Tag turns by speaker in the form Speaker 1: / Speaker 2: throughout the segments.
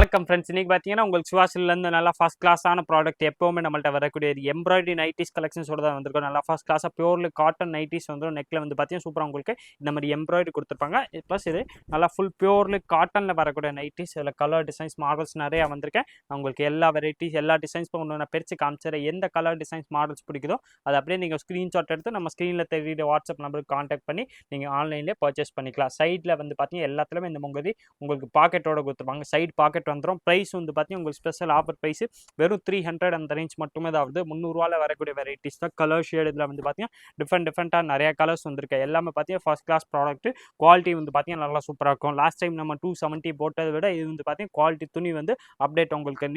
Speaker 1: வணக்கம் ஃப்ரெண்ட்ஸ். இன்னைக்கு பார்த்தீங்கன்னா உங்களுக்கு சுவாசிலேருந்து நல்லா ஃபர்ஸ்ட் கிளாஸான ப்ராடக்ட் எப்போவுமே நம்மள்ட்ட வரக்கூடிய எம்ப்ராய்டரி நைட்டிஸ் கலெக்ஷன்ஸோட தான் வந்திருக்கும். நல்லா ஃபர்ஸ்ட் கிளாஸாக பியூர்லி காட்டன் நைட்டிஸ் வந்துடும். நெக்கில் வந்து பார்த்தீங்கன்னா சூப்பராக உங்களுக்கு இந்த மாதிரி எம்ப்ராய்டரி கொடுத்துருப்பாங்க. ப்ளஸ் இது நல்லா ஃபுல் பியூர்லி காட்டனில் வரக்கூடிய நைட்டிஸ். இதில் கலர் டிசைன்ஸ் மாடல்ஸ் நிறையா வந்திருக்கேன். உங்களுக்கு எல்லா வெரைட்டிஸ் எல்லா டிசைன்ஸும் ஒன்று நான் பிரித்து காமிச்சிடுறேன். எந்த கலர் டிசைன்ஸ் மாடல்ஸ் பிடிக்குதோ அதை அப்படியே நீங்கள் ஸ்க்ரீன்ஷாட் எடுத்து நம்ம ஸ்க்ரீனில் தெரியுற வாட்ஸ்அப் நம்பருக்கு கான்டாக்ட் பண்ணி நீங்கள் ஆன்லைன்லேயே பர்ச்சேஸ் பண்ணிக்கலாம். சைடில் வந்து பார்த்தீங்கன்னா எல்லாத்துலேயுமே இந்த மாதிரி உங்களுக்கு பாக்கெட்டோட கொடுத்துருப்பாங்க. சைடு பாக்கெட் வந்துடும். ப்ரைஸ் வந்து பார்த்தீங்கன்னா உங்களுக்கு ஸ்பெஷல் ஆஃபர் ப்ரைஸ் வெறும் 300 அந்த ரேஞ்ச் மட்டுமே தான் வருது. 300 வரக்கூடிய வெரைட்டிஸ் தான். கலர் ஷேட் இதில் வந்து பார்த்தீங்கன்னா டிஃப்ரெண்ட்டாக நிறைய கலர்ஸ் வந்திருக்கு. எல்லாமே பார்த்தீங்கன்னா ஃபர்ஸ்ட் கிளாஸ் ப்ராடக்ட். குவாலிட்டி வந்து பார்த்தீங்கன்னா நல்லா சூப்பராக இருக்கும். லாஸ்ட் டைம் நம்ம 270 போட்டதை விட இது வந்து பார்த்தீங்கன்னா குவாலிட்டி துணி வந்து அப்டேட் உங்களுக்கு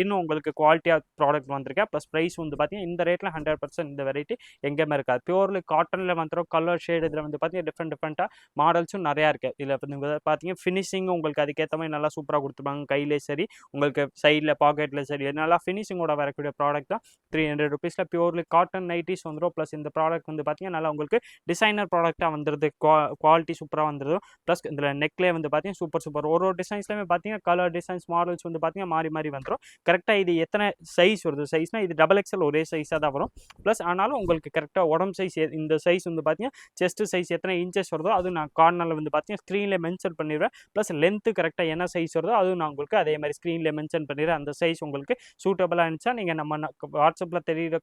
Speaker 1: இன்னும் உங்களுக்கு குவாலிட்டியாக ப்ராடக்ட் வந்திருக்கேன். ப்ளஸ் ப்ரைஸ் வந்து பார்த்தீங்கன்னா இந்த ரேட்டில் 100% இந்த வெரைட்டி எங்கேயுமே இருக்காது. பியூர்லி காட்டனில் வந்துடும். கலர் ஷேட் இதில் வந்து பார்த்தீங்கன்னா டிஃப்ரெண்ட்டாக மாடல்ஸும் நிறையா இருக்குது. இதில் பார்த்தீங்கன்னா ஃபினிஷிங் உங்களுக்கு அதுக்கேற்ற மாதிரி நல்லா சூப்பராக கொடுத்துருப்பாங்க. கையிலே சரி உங்களுக்கு சைடில் பாக்கெட்டில் சரி நல்லா ஃபினிஷிங்கோட வரக்கூடிய ப்ராடக்ட் தான். 300 ருபீஸில் பியூர்லி காட்டன் நைட்டிஸ் வந்துடும். ப்ளஸ் இந்த ப்ராடக்ட் வந்து பார்த்தீங்கன்னா நல்லா உங்களுக்கு டிசைனர் ப்ராடக்டாக வந்துடுது. குவாலிட்டி சூப்பராக வந்துடும். ப்ளஸ் இதில் நெக்லேயே வந்து பார்த்தீங்கன்னா சூப்பர் ஒரு டிசைன்ஸ்லையுமே பார்த்தீங்கன்னா கலர் டிசைன்ஸ் மாடல்ஸ் வந்து பார்த்தீங்கன்னா மாறி வந்துடும். கரெக்டாக இது எத்தனை சைஸ் வருது சைஸ்னால் இது XXL ஒரே சைஸாக தான் வரும். ப்ளஸ் ஆனாலும் உங்களுக்கு கரெக்டாக உடம்பு சைஸ் இந்த சைஸ் வந்து பார்த்தீங்கன்னா செஸ்ட் சைஸ் எத்தனை இன்ச்சஸ் வருதோ அது நான் கார்னரில் வந்து பார்த்தீங்கன்னா ஸ்க்ரீனில் மென்ஷன் பண்ணிடுவேன். ப்ளஸ் லென்த்து கரெக்டாக என்ன சைஸ் வருதோ அதுவும் நான் உங்களுக்கு அதே மாதிரி ஸ்க்ரீனில் மென்ஷன் பண்ணிடுறேன். அந்த சைஸ் உங்களுக்கு சூட்டபுளாக இருந்துச்சா நீங்கள் நம்ம வாட்ஸ்அப்பில் தெரியுற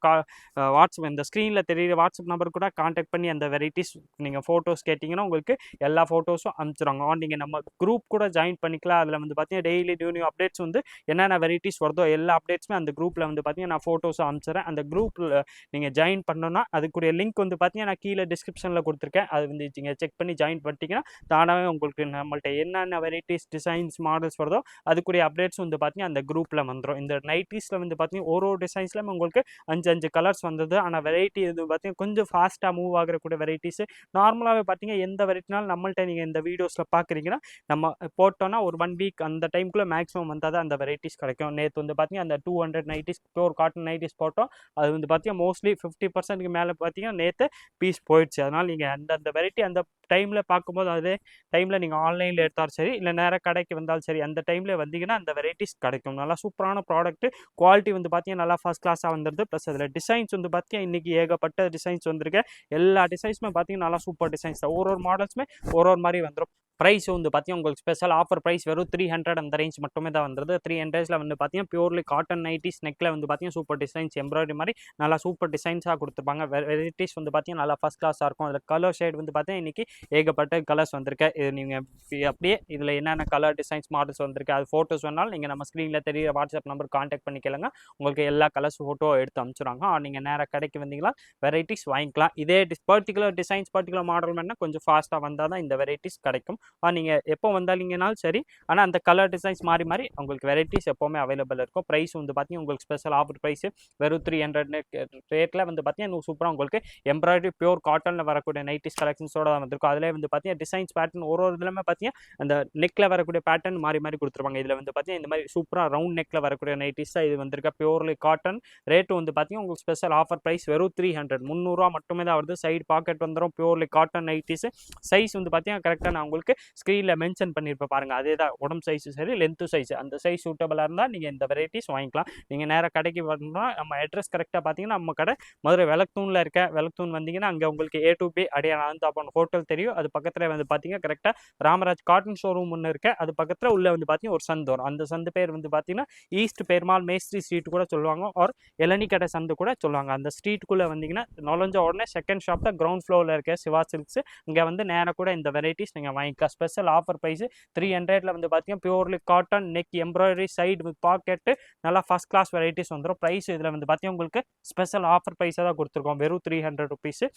Speaker 1: வாட்ஸ்அப் இந்த ஸ்க்ரீனில் தெரியுற வாட்ஸ்அப் நம்பர் கூட கான்டாக்ட் பண்ணி அந்த வெரைட்டிஸ் நீங்கள் ஃபோட்டோஸ் கேட்டிங்கன்னா உங்களுக்கு எல்லா ஃபோட்டோஸும் அனுப்பிச்சிடுவாங்க. நீங்கள் நம்ம குரூப் கூட ஜாயின் பண்ணிக்கலாம். அதில் வந்து பார்த்தீங்கன்னா டெய்லி நியூ அப்டேட்ஸ் வந்து என்னென்ன வெரைட்டிஸ் வருதோ எல்லா அப்டேட்ஸுமே அந்த குரூப்பில் வந்து பார்த்தீங்கன்னா நான் ஃபோட்டோஸும் அனுப்பிச்சிடுறேன். அந்த குரூப்பில் நீங்கள் ஜாயின் பண்ணணும்னா அதுக்குரிய லிங்க் வந்து பார்த்தீங்கன்னா நான் கீழே டிஸ்கிரிப்ஷனில் கொடுத்துருக்கேன். அது வந்து நீங்கள் செக் பண்ணி ஜாயின் பண்ணிட்டீங்கன்னா தானாகவே உங்களுக்கு நம்மள்ட்ட என்னென்ன வெரைட்டிஸ் டிசைன்ஸ் மாடல்ஸ் வருதோ அதுக்குரிய அப்டேட்ஸ் வந்து பார்த்தீங்கன்னா அந்த குரூப்பில் வந்துடும். இந்த நைட்டிஸில் வந்து பார்த்தீங்கன்னா ஒரு டிசைன்ஸ்லையும் உங்களுக்கு 5 கலர்ஸ் வந்தது. ஆனால் வெரைட்டி இது பார்த்தீங்கன்னா கொஞ்சம் ஃபாஸ்ட்டாக மூவ் ஆகக்கூடிய வெரைட்டிஸு. நார்மலாகவே பார்த்தீங்கன்னா எந்த வெரைட்டினாலும் நம்மள்ட்ட நீங்கள் இந்த வீடியோஸில் பார்க்குறீங்கன்னா நம்ம போட்டோன்னா ஒரு 1 வீக் அந்த டைமுக்குள்ளே மேக்ஸிமம் வந்தால் தான் அந்த வெரைட்டிஸ் கிடைக்கும். நேற்று வந்து பார்த்தீங்கன்னா அந்த 200 நைட்டிஸ் பியூர் காட்டன் நைட்டிஸ் போட்டோம். அது வந்து பார்த்தீங்கன்னா மோஸ்ட்லி 50%க்கு மேலே பார்த்தீங்கன்னா நேற்று பீஸ் போயிடுச்சு. அதனால் நீங்கள் அந்த வெரைட்டி அந்த டைமில் பார்க்கும்போது அதே டைமில் நீங்கள் ஆன்லைனில் எடுத்தாலும் சரி இல்லை நேராக கடைக்கு வந்தாலும் சரி அந்த டைமில் வந்தீங்கன்னா அந்த வெரைட்டிஸ் கிடைக்கும். நல்லா சூப்பரான ப்ராடக்ட். குவாலிட்டி வந்து பார்த்தீங்கன்னா நல்லா ஃபர்ஸ்ட் கிளாஸாக வந்துடுது. ப்ளஸ் அதில் டிசைன்ஸ் வந்து பார்த்தீங்கன்னா இன்றைக்கி ஏகப்பட்ட டிசைன்ஸ் வந்திருக்கு. எல்லா டிசைன்ஸுமே பார்த்தீங்கன்னா நல்லா சூப்பர் டிசைன்ஸ் தான். ஒரு மாடல்ஸுமே ஒரு மாதிரி வந்துடும். ப்ரைஸ் வந்து பார்த்தீங்கன்னா உங்களுக்கு ஸ்பெஷல் ஆஃபர் ப்ரைஸ் வெறும் 300 அந்த ரேஞ்ச் மட்டுமே தான் வந்துடுது. 300ல் வந்து பார்த்தீங்கன்னா பியூர்லி காட்டன் நைட்டிஸ் நெக்கில் வந்து பார்த்தீங்கன்னா சூப்பர் டிசைன்ஸ் எம்ப்ராய்டரி மாதிரி நல்லா சூப்பர் டிசைன்ஸாக கொடுத்துருப்பாங்க. வெரைட்டிஸ் வந்து பார்த்தீங்கன்னா நல்லா ஃபர்ஸ்ட் கிளாஸாக இருக்கும். அதில் கலர் ஷேட் வந்து பார்த்தீங்கன்னா இன்றைக்கி ஏகப்பட்ட கலர்ஸ் வந்திருக்கு. இது நீங்கள் அப்படியே இதில் என்னென்ன கலர் டிசைன்ஸ் மாடல்ஸ் வந்திருக்கு அது ஃபோட்டோஸ் வேணாலும் நீங்கள் நம்ம ஸ்க்ரீனில் தெரியுற வாட்ஸ்அப் நம்பர் கான்டாக்ட் பண்ணி கேளுங்க. உங்களுக்கு எல்லா கலர்ஸ் ஃபோட்டோ எடுத்து அனுப்பிச்சுடுவாங்க. நீங்கள் நேராக கடைக்கு வந்தீங்களா வெரைட்டிஸ் வாங்கிக்கலாம். இதே பர்டிகுலர் டிசைன்ஸ் பர்டிகுலர் மாடல் வேணால் கொஞ்சம் ஃபாஸ்ட்டாக வந்தால் தான் இந்த வெரைட்டிஸ் கிடைக்கும். நீங்கள் எப்போ வந்தாலிங்கனாலும் சரி. ஆனால் அந்த கலர் டிசைன்ஸ் மாறி உங்களுக்கு வெரைட்டிஸ் எப்போவுமே அவைலபிள் இருக்கும். ப்ரைஸ் வந்து பார்த்தீங்கன்னா உங்களுக்கு ஸ்பெஷல் ஆஃபர் ப்ரைஸ் வெறும் 300 ரேட்டில் வந்து பார்த்தீங்கன்னா சூப்பராக உங்களுக்கு எம்ப்ராய்டரி பியூர் காட்டனில் வரக்கூடிய நைட்டிஸ் கலெக்ஷன்ஸோட தான் வந்திருக்கும். அதில் வந்து பார்த்தீங்கன்னா டிசைன்ஸ் பேட்டர்ன் ஒரு இதுலையுமே பார்த்தீங்கன்னா அந்த நெக்கில் வரக்கூடிய பேட்டர்ன் மாறி கொடுத்துருப்பாங்க. இதில் வந்து பார்த்தீங்கன்னா இந்த மாதிரி சூப்பராக ரவுண்ட் நெக்கில் வரக்கூடிய நைட்டிஸ் தான் இது வந்திருக்க பியூர்லி காட்டன். ரேட்டு வந்து பார்த்தீங்கன்னா உங்களுக்கு ஸ்பெஷல் ஆஃபர் ப்ரைஸ் வெறும் 300 மட்டுமே தான் வருது. சைடு பாக்கெட் வந்துடும். Purely cotton nighties. சைஸ் வந்து பார்த்தீங்கன்னா கரெக்டாக நான் உங்களுக்கு ஸ்க்ரீனில் மென்ஷன் பண்ணியிருப்பேன் பாருங்கள். அதே தான் உடம்பு சைஸு சரி லென்த்து சைஸ் அந்த சைஸ் சூட்டபுளாக இருந்தால் நீங்கள் இந்த வெரைட்டிஸ் வாங்கிக்கலாம். நீங்கள் நேராக கடைக்கு வரணும்னா நம்ம அட்ரஸ் கரெக்டாக பார்த்தீங்கன்னா நம்ம கடை மதுரை வெலக்தூனில் இருக்க. வெலக்தூன் வந்தீங்கன்னா அங்கே உங்களுக்கு A to B அடையாளம் ஹோட்டல் தெரியும். அது பக்கத்தில் வந்து பார்த்தீங்கன்னா கரெக்டாக ராமராஜ் காட்டன் ஷோரூம் ஒன்று இருக்குது. அது பக்கத்தில் உள்ளே வந்து பார்த்தீங்கன்னா ஒரு சந்து வரும். அந்த சந்து பேர் வந்து பார்த்தீங்கன்னா ஈஸ்ட் பெருமாள் மேஸ்திரி ஸ்ட்ரீட் கூட சொல்லுவாங்க. ஒரு இளநீ கடை சந்து கூட சொல்லுவாங்க. அந்த ஸ்ட்ரீட்டுக்குள்ளே வந்தீங்கன்னா நுழைஞ்ச உடனே செகண்ட் ஷாப் தான் கிரவுண்ட் ஃப்ளோரில் இருக்க சிவா சில்க்ஸ். இங்கே வந்து நேராக கூட இந்த வெரைட்டிஸ் நீங்கள் வாங்கிக்கலாம். ஸ்பெஷல் ஆஃபர் ப்ரைஸ் 300ல் வந்து பார்த்தீங்கன்னா purely cotton neck embroidery side with packet நல்லா ஃபர்ஸ்ட் கிளாஸ் வெரைட்டிஸ் வந்துடும். ப்ரைஸ் இதில் வந்து பார்த்தீங்கன்னா உங்களுக்கு ஸ்பெஷல் ஆஃபர் ப்ரைஸாக தான் கொடுத்துருக்கோம். வெறும் 300 ருபீஸு.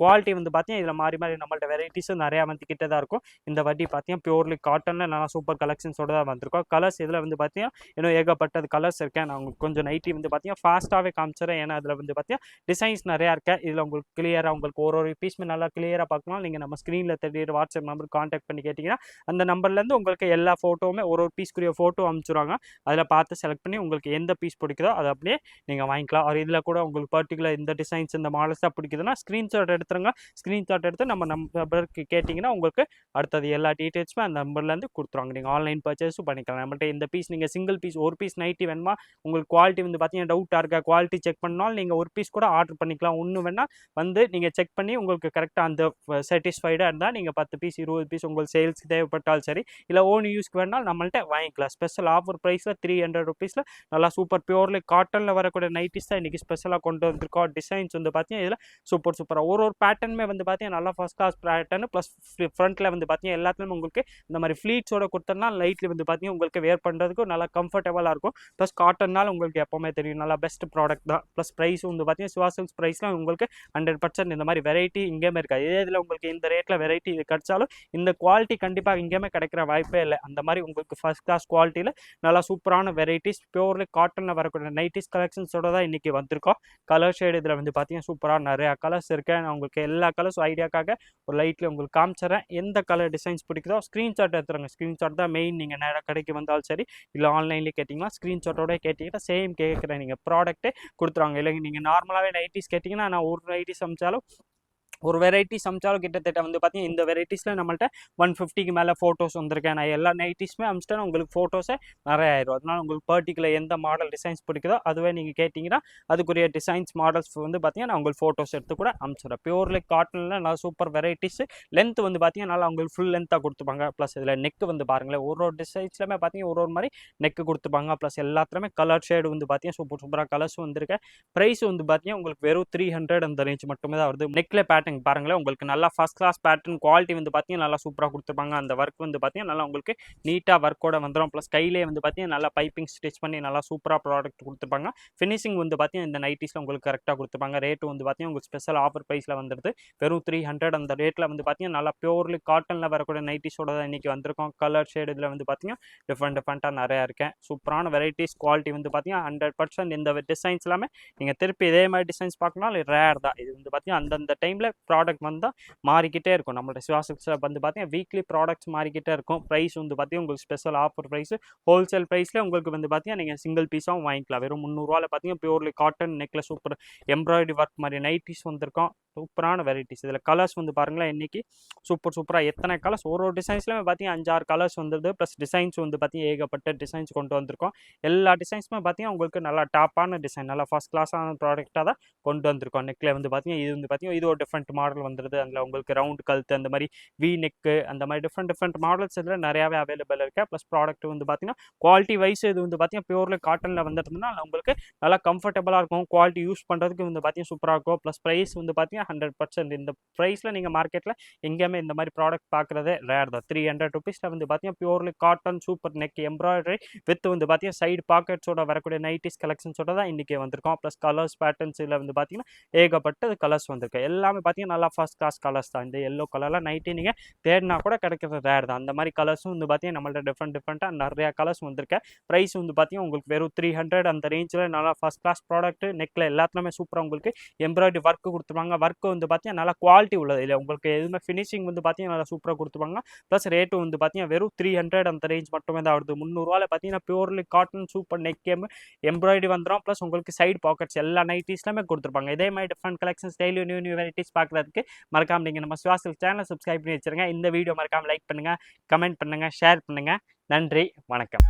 Speaker 1: குவாலிட்டி வந்து பார்த்தீங்கன்னா இதில் மாறி நம்மள்ட்ட வெரைட்டிஸும் நிறையா வந்து கிட்ட தான் இருக்கும். இந்த வாட்டி பார்த்தீங்கன்னா பியூர்லி காட்டனில் நல்லா சூப்பர் கலெக்ஷன்ஸோட தான் வந்திருக்கோம். கலர்ஸ் இதில் வந்து பார்த்தீங்கன்னா இன்னும் ஏகப்பட்டது கலர்ஸ் இருக்கேன். நான் உங்களுக்கு கொஞ்சம் நைட்டி வந்து பார்த்தீங்கன்னா ஃபாஸ்ட்டாகவே காமிச்சிடறேன். ஏன்னா அதில் வந்து பார்த்தீங்கன்னா டிசைன்ஸ் நிறையா இருக்கேன். இதில் உங்களுக்கு கிளியராக உங்களுக்கு ஒரு பீஸுமே நல்லா கிளியராக பார்க்கலாம். நீங்கள் நம்ம ஸ்க்ரீனில் தெரியுற வாட்ஸ்அப் நம்பர் கான்டாக்ட் பண்ணி கேட்டிங்கன்னா அந்த நம்பர்லேருந்து உங்களுக்கு எல்லா ஃபோட்டோவுமே ஒரு பீஸ்க்குரிய ஃபோட்டோ அனுப்பிச்சுடுவாங்க. அதில் பார்த்து செலக்ட் பண்ணி உங்களுக்கு எந்த பீஸ் பிடிக்குதோ அதை அப்படியே நீங்கள் வாங்கிக்கலாம். இதில் கூட உங்களுக்கு பர்டிகுலர் இந்த டிசைன்ஸ் இந்த மாடல்ஸ் தான் பிடிக்குதுன்னா ஸ்க்ரீன்ஷாட் எடுத்து எடுத்துருங்க. ஸ்க்ரீன்ஷாட் எடுத்து நம்ம நம்பருக்கு கேட்டிங்கன்னா உங்களுக்கு அடுத்தது எல்லா டீட்டெயில்ஸுமே அந்த நம்பர்லேருந்து கொடுத்துருவாங்க. நீங்கள் ஆன்லைன் பர்ச்சேஸும் பண்ணிக்கலாம். நம்மள்ட்ட இந்த பீஸ் நீங்கள் சிங்கிள் பீஸ் ஒரு பீஸ் நைட்டி வேணுமா, உங்களுக்கு குவாலிட்டி வந்து பார்த்தீங்கன்னா டவுட்டாக இருக்கா, குவாலிட்டி செக் பண்ணாலும் நீங்கள் ஒரு பீஸ் கூட ஆர்டர் பண்ணிக்கலாம். ஒன்று வேணால் வந்து நீங்கள் செக் பண்ணி உங்களுக்கு கரெக்டாக அந்த சாட்டிஸ்ஃபைடாக இருந்தால் நீங்கள் 10 பீஸ் 20 பீஸ் உங்களுக்கு சேல்ஸ்க்கு தேவைப்பட்டாலும் சரி, இல்லை ஓன் யூஸ்க்கு வேணாலும் நம்மள்ட்ட வாங்கிக்கலாம். ஸ்பெஷல் ஆஃபர் ப்ரைஸில் 300 ருபீஸில் நல்லா சூப்பர் பியூர்லி காட்டனில் வரக்கூடிய நைட்டிஸ் தான் இன்றைக்கி ஸ்பெஷலாக கொண்டு வந்திருக்கோம். டிசைன்ஸ் வந்து பார்த்தீங்கன்னா இதில் சூப்பராக ஒரு பேட்டர்னுமே வந்து பார்த்தீங்கன்னா நல்லா ஃபர்ஸ்ட் கிளாஸ் பேட்டர்னு ப்ளஸ் ஃப்ரண்ட்டில் வந்து பார்த்தீங்கன்னா எல்லாத்துலேயும் உங்களுக்கு இந்த மாதிரி ஃப்ளீட்ஸோட கொடுத்தோம்னா லைட்ல வந்து பார்த்தீங்கன்னா உங்களுக்கு வேர் பண்ணுறதுக்கு நல்லா கம்ஃபர்டபுளாக இருக்கும். ப்ளஸ் காட்டன்னால் உங்களுக்கு எப்போவுமே தெரியும் நல்லா பெஸ்ட் ப்ராடக்ட் தான். ப்ளஸ் ப்ரைஸ் வந்து பார்த்தீங்கன்னா சிவா சில்க்ஸ் ப்ரைஸ்லாம் உங்களுக்கு 100% இந்த மாதிரி வெரைட்டி இங்கேயுமே இருக்காது. இதே இதில் உங்களுக்கு இந்த ரேட்டில் வெரைட்டி இது கிடைச்சாலும் இந்த குவாலிட்டி கண்டிப்பாக இங்கேயுமே கிடைக்கிற வாய்ப்பே இல்லை. அந்த மாதிரி உங்களுக்கு ஃபர்ஸ்ட் கிளாஸ் குவாலிட்டியில் நல்லா சூப்பரான வெரைட்டிஸ் பியூர்லி காட்டனில் வரக்கூடிய நைட்டிஸ் கலெக்ஷன்ஸோட தான் இன்றைக்கி வந்திருக்கோம். கலர் ஷேடு இதில் வந்து பார்த்தீங்கன்னா சூப்பராக நிறையா கலர்ஸ் இருக்குது. நான் உங்களுக்கு எல்லா கலர்ஸ் ஐடியாக்காக ஒரு லைட்டில் உங்களுக்கு காமிச்சிடறேன். எந்த கலர் டிசைன்ஸ் பிடிக்குதோ ஸ்க்ரீன்ஷாட் எடுத்துருங்க. ஸ்க்ரீன்ஷாட் தான் மெயின். நீங்கள் நேராக கடைக்கு வந்தாலும் சரி, இல்லை ஆன்லைன்லேயே கேட்டிங்கன்னா ஸ்க்ரீன்ஷாட்டோட கேட்டிங்கன்னா சேம் கேட்குறேன் நீங்கள் ப்ராடக்ட்டே கொடுத்துருவாங்க. இல்லைங்க நீங்கள் நார்மலாகவே நைட்டிஸ் கேட்டிங்கன்னா நான் ஒரு நைட்டிஸ் அமிச்சாலும் ஒரு வெரைட்டி சமைச்சாலும் கிட்டத்தட்ட வந்து பார்த்தீங்கன்னா இந்த வெரைட்டிஸில் நம்மள்ட்ட 150க்கு மேலே ஃபோட்டோஸ் வந்திருக்கேன். நான் எல்லா நைட்டிஸுமே அமிச்சிட்டேன். உங்களுக்கு ஃபோட்டோஸே நிறைய ஆயிரும். அதனால் உங்களுக்கு பர்டிகுலர் எந்த மாடல் டிசைன்ஸ் பிடிக்குதோ அதுவே நீங்கள் கேட்டிங்கன்னா அதுக்குரிய டிசைன்ஸ் மாடல்ஸ் வந்து பார்த்தீங்கன்னா நான் உங்களுக்கு ஃபோட்டோஸ் எடுத்து கூட அமிச்சிடுறேன். பியூர்லி காட்டனில் நல்லா சூப்பர் வெரைட்டிஸ். லென்த் வந்து பார்த்தீங்கன்னா நல்லா உங்களுக்கு ஃபுல் லென்த்தாக கொடுத்துப்பாங்க. ப்ளஸ் இதில் நெக் வந்து பாருங்களேன், ஒரு டிசைன்ஸ்லையுமே பார்த்தீங்கன்னா ஒரு மாதிரி நெக்கு கொடுத்துப்பாங்க. ப்ளஸ் எல்லாத்துலேயுமே கலர் ஷேடு வந்து பார்த்தீங்கன்னா சூப்பராக கலர்ஸ் வந்திருக்கேன். ப்ரைஸ் வந்து பார்த்தீங்கன்னா உங்களுக்கு வெறும் 300 அந்த ரேஞ்ச் மட்டுமே தான் வருது. நெக்கில் பேட்டர்ன் பாருங்களேன், உங்களுக்கு நல்லா ஃபர்ஸ்ட் கிளாஸ் பேட்டர்ன் குவாலிட்டி வந்து பார்த்தீங்கன்னா நல்லா சூப்பராக கொடுத்துருப்பாங்க. அந்த ஒர்க் வந்து பார்த்தீங்கன்னா நல்லா உங்களுக்கு நீட்டாக ஒர்க்கோட வந்துடும். ப்ளஸ் கையிலே வந்து பார்த்தீங்கன்னா நல்லா பைப்பிங் ஸ்டிச் பண்ணி நல்லா சூப்பராக ப்ராடக்ட் கொடுத்துருப்பாங்க. ஃபினிஷிங் வந்து பார்த்தீங்கன்னா இந்த நைட்டிஸில் உங்களுக்கு கரெக்டாக கொடுத்துருப்பாங்க. ரேட்டு வந்து பார்த்தீங்கன்னா உங்களுக்கு ஸ்பெஷல் ஆஃபர் ப்ரைஸில் வந்துடுது வெறும் 300 அந்த ரேட்டில் வந்து பார்த்தீங்கன்னா நல்லா பியூர்லி காட்டனில் வரக்கூடிய நைட்டிஸோட தான் இன்றைக்கி வந்திருக்கோம். கலர் ஷேடு இதில் வந்து பார்த்தீங்கன்னா டிஃப்ரெண்ட்டாக நிறையா இருக்கேன். சூப்பரான வெரைட்டிஸ் குவாலிட்டி வந்து பார்த்தீங்கன்னா 100% இந்த டிசைன்ஸ் எல்லாமே நீங்கள் திருப்பி இதே மாதிரி டிசைன்ஸ் பார்க்கணும் ரேர் தான். இது வந்து பார்த்தீங்கன்னா அந்தந்த டைமில் ப்ராடக்ட் வந்தால் மாறிக்கிட்டே இருக்கும். நம்மளோட சிவா சில்க்ஸில் வந்து பார்த்தீங்கன்னா வீக்லி ப்ராடக்ட்ஸ் மாறிக்கிட்டே இருக்கும். ப்ரைஸ் வந்து பார்த்தீங்கன்னா உங்களுக்கு ஸ்பெஷல் ஆஃபர் ப்ரைஸ் ஹோல்சேல் ப்ரைஸில் உங்களுக்கு வந்து பார்த்தீங்கன்னா நீங்கள் சிங்கிள் பீஸாகவும் வாங்கிக்கலாம். வெறும் 300 பார்த்தீங்கன்னா பியூர்லி காட்டன் நெக்கில் சூப்பர் எம்ப்ராய்டரி ஒர்க் மாதிரி நைட்டிஸ் வந்திருக்கும். சூப்பரான வெரைட்டிஸ். இதில் கலர்ஸ் வந்து பாருங்களேன், இன்றைக்கி சூப்பராக எத்தனை கலர்ஸ் ஒரு டிசைன்ஸ்லையுமே பார்த்தீங்கன்னா 5-6 கலர்ஸ் வந்துடுது. ப்ளஸ் டிசைன்ஸ் வந்து பார்த்தீங்கன்னா ஏகப்பட்ட டிசைன்ஸ் கொண்டு வந்திருக்கோம். எல்லா டிசைன்ஸுமே பார்த்தீங்கன்னா உங்களுக்கு நல்லா டாப்பான டிசைன் நல்லா ஃபர்ஸ்ட் கிளாஸான ப்ராடக்டாக தான் கொண்டு வந்திருக்கோம். நெக்கில் வந்து பார்த்தீங்கன்னா இது வந்து பார்த்தீங்கன்னா இது ஒரு டிஃப்ரெண்ட் மாடல் வந்துடுது. அதில் உங்களுக்கு ரவுண்ட் கழுத்து அந்த மாதிரி வி நெக்கு அந்த மாதிரி டிஃப்ரெண்ட் மாடல்ஸ் இதில் நிறையாவே அவைலபிள் இருக்குது. ப்ளஸ் ப்ராடக்ட் வந்து பார்த்தீங்கன்னா குவாலிட்டி வைஸ் இது வந்து பார்த்தீங்கன்னா பியூர்லி காட்டனில் வந்துருந்ததுன்னா உங்களுக்கு நல்லா கம்ஃபர்டபுளாக இருக்கும். குவாலிட்டி யூஸ் பண்ணுறதுக்கு வந்து பார்த்தீங்கன்னா சூப்பராக இருக்கும். ப்ளஸ் ப்ரைஸ் வந்து பார்த்தீங்கன்னா 100% இந்த ப்ரைஸில் நீங்கள் மார்க்கெட்டில் எங்கேயுமே இந்த மாதிரி ப்ராடக்ட் பார்க்குறதே ரேர் தான். 300 ருபீஸில் வந்து பார்த்தீங்கன்னா purely cotton super neck embroidery with வந்து பார்த்தீங்கன்னா சைடு பாக்கெட்ஸோட வரக்கூடிய நைட்டிஸ் கலெக்ஷன்ஸோட தான் இன்றைக்கி வந்திருக்கோம். ப்ளஸ் கலர்ஸ் பேட்டர்ன்ஸ் இதில் வந்து பார்த்தீங்கன்னா ஏகப்பட்ட கலர்ஸ் வந்திருக்கு. எல்லாமே பார்த்தீங்கன்னா நல்லா ஃபர்ஸ்ட் கிளாஸ் கலர்ஸ் தான். இந்த எல்லோ கலர்லாம் நைட்டி நீங்கள் தேடினா கூட கிடைக்கிறது ரேர் தான். அந்த மாதிரி கலர்ஸும் வந்து பார்த்தீங்கன்னா நம்மள்ட்ட டிஃப்ரெண்ட்டாக நிறையா கலர்ஸ் வந்திருக்கு. ப்ரைஸ் வந்து பார்த்தீங்கன்னா உங்களுக்கு வெறும் 300 அந்த ரேஞ்சில் நல்லா ஃபர்ஸ்ட் கிளாஸ் ப்ராடக்ட். நெக்கில் எல்லாத்துலேயுமே சூப்பராக உங்களுக்கு எம்ப்ராய்டரி ஒர்க்கு கொடுத்துருவாங்க. ஒர்க்கு வந்து பார்த்தீங்கன்னா நல்லா குவாலிட்டி உள்ளது. இல்லை உங்களுக்கு எதுவுமே ஃபினிஷிங் வந்து பார்த்தீங்கன்னா நல்லா சூப்பராக கொடுத்துருவாங்க. ப்ளஸ் ரேட்டு வந்து பார்த்தீங்கன்னா வெறும் 300 அந்த ரேஞ்ச் மட்டுமே தான் வருது. 300 பார்த்தீங்கன்னா purely cotton super neck embroidery வந்துடும். ப்ளஸ் உங்களுக்கு சைடு பாக்கெட்ஸ் எல்லா நைட்டிஸ்லையுமே கொடுத்துருப்பாங்க. இதே மாதிரி different collections daily new varieties பார்க்குறதுக்கு மறக்காம நீங்கள் நம்ம சிவா சில்க்ஸ் சேனலை சப்ஸ்கிரைப் பண்ணி வச்சுருங்க. இந்த வீடியோ மறக்காம லைக் பண்ணுங்கள், கமெண்ட் பண்ணுங்கள், ஷேர் பண்ணுங்கள். நன்றி, வணக்கம்.